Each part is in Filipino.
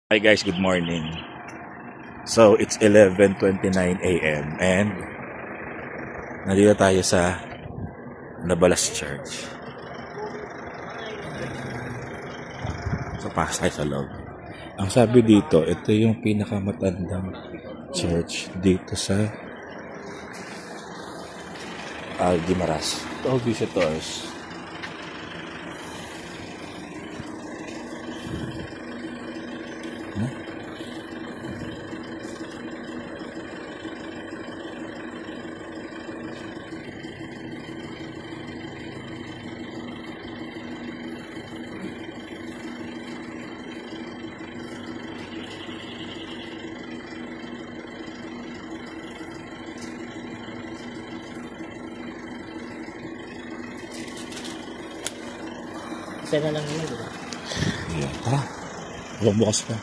Hi guys, good morning. So, it's 11:29 a.m. and nandito tayo sa Nabalas Church. So, pasok tayo sa loob. Ang sabi dito, ito yung pinakamatandang church dito sa Algimaras. All visitors. Isa na lang yun, di ba? Yeah. Tara, bukas pa.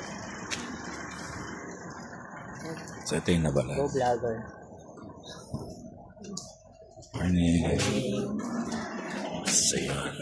So, ito yung Nabalas. Go vlogger. Morning. So, yun.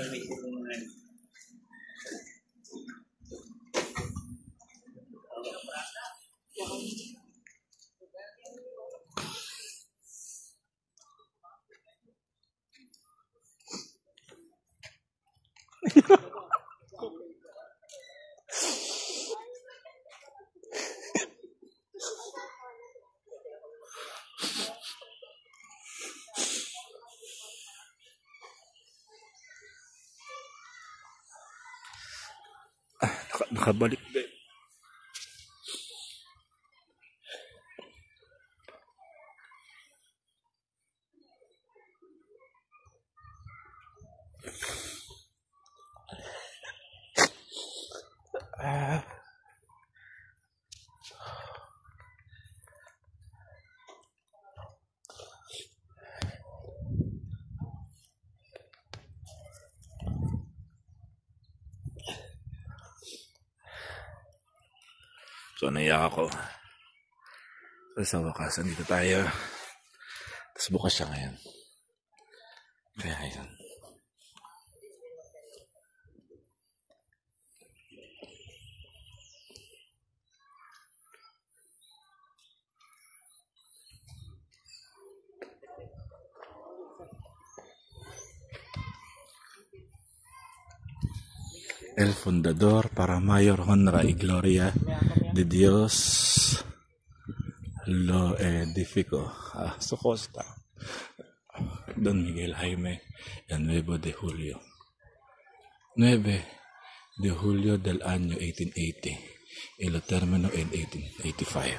Nakabalik din. So, naiyak ako. So, sa wakas, nandito tayo. Tapos bukas siya ngayon. Kaya yun. El Fundador para Mayor Honra y Gloria de Dios lo edificó a su costa. Don Miguel Jaime, el 9 de julio. 9 de julio del año 1880 y lo terminó en 1885.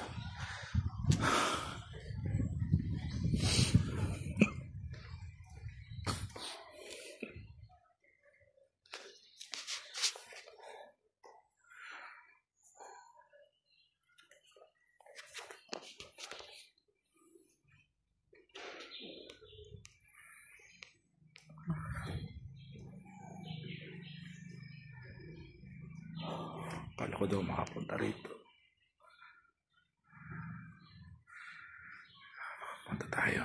Kala ko daw makapunta rito. Punta tayo.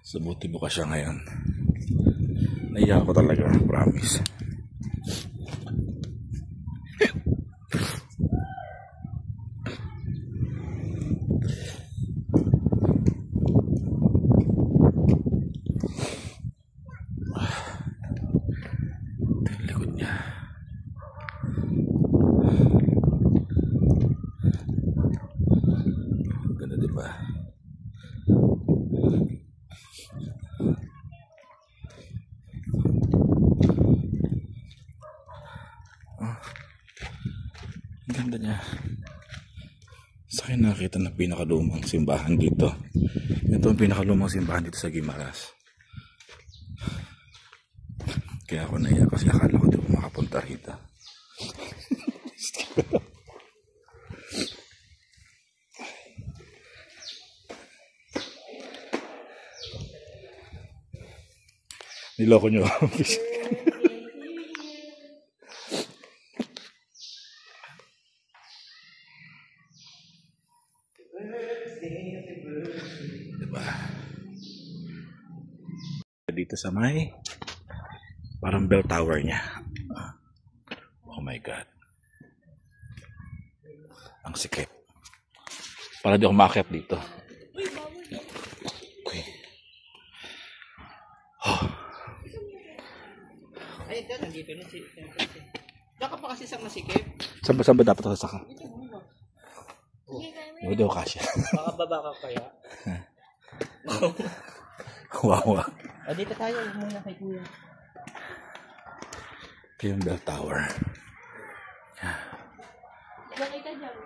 So, buti bukas siya ngayon. Naiyak ko talaga, promise. Likod niya. Ganda, diba? Ganda niya. Sa akin nakita na pinakalumang simbahan dito. Ito ang pinakalumang simbahan dito sa Guimaras. Kaya ako naiyak kasi akala ko di ko makapunta rito. Niloko nyo. Diba? Dito sa may parang bell tower niya. Oh my God. Ang sikip. Para di ako maakyat dito. Okay. Oh. Ay, ito, nandito na si... Diyan ka pa kasi sa masikip. Saan ba dapat ako saka? Hindi ako kasya. Baka baba ka kaya. Wow. O, dito tayo. Muna kay kuya. Ito yung bell tower. Nakita dyan.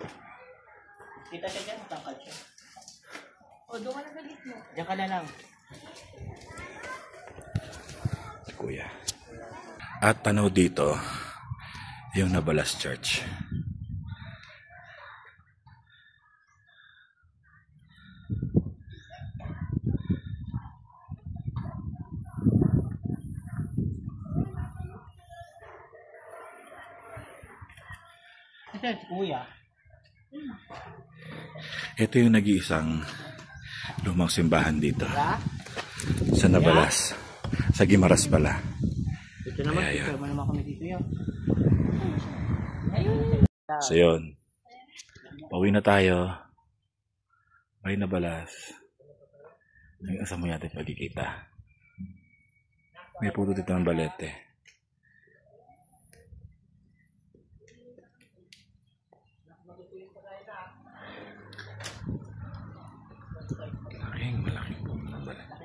Kita siya dyan, matangkad siya. O, doon ka na sa gitna. Diyan ka na lang. Kuya. At tanaw dito, yung Nabalas Church. Ito, si kuya. Ito yung nag-iisang lumang simbahan dito. Ha? Sa Nabalas. Sa Guimaras pala. Ito naman, Ayan. picture mo naman kami dito yan. So yun. Pauwi na tayo. Bye Nabalas. Ang asa mo natin pagkikita. May puto dito ng balete. Malaking puto ng balete.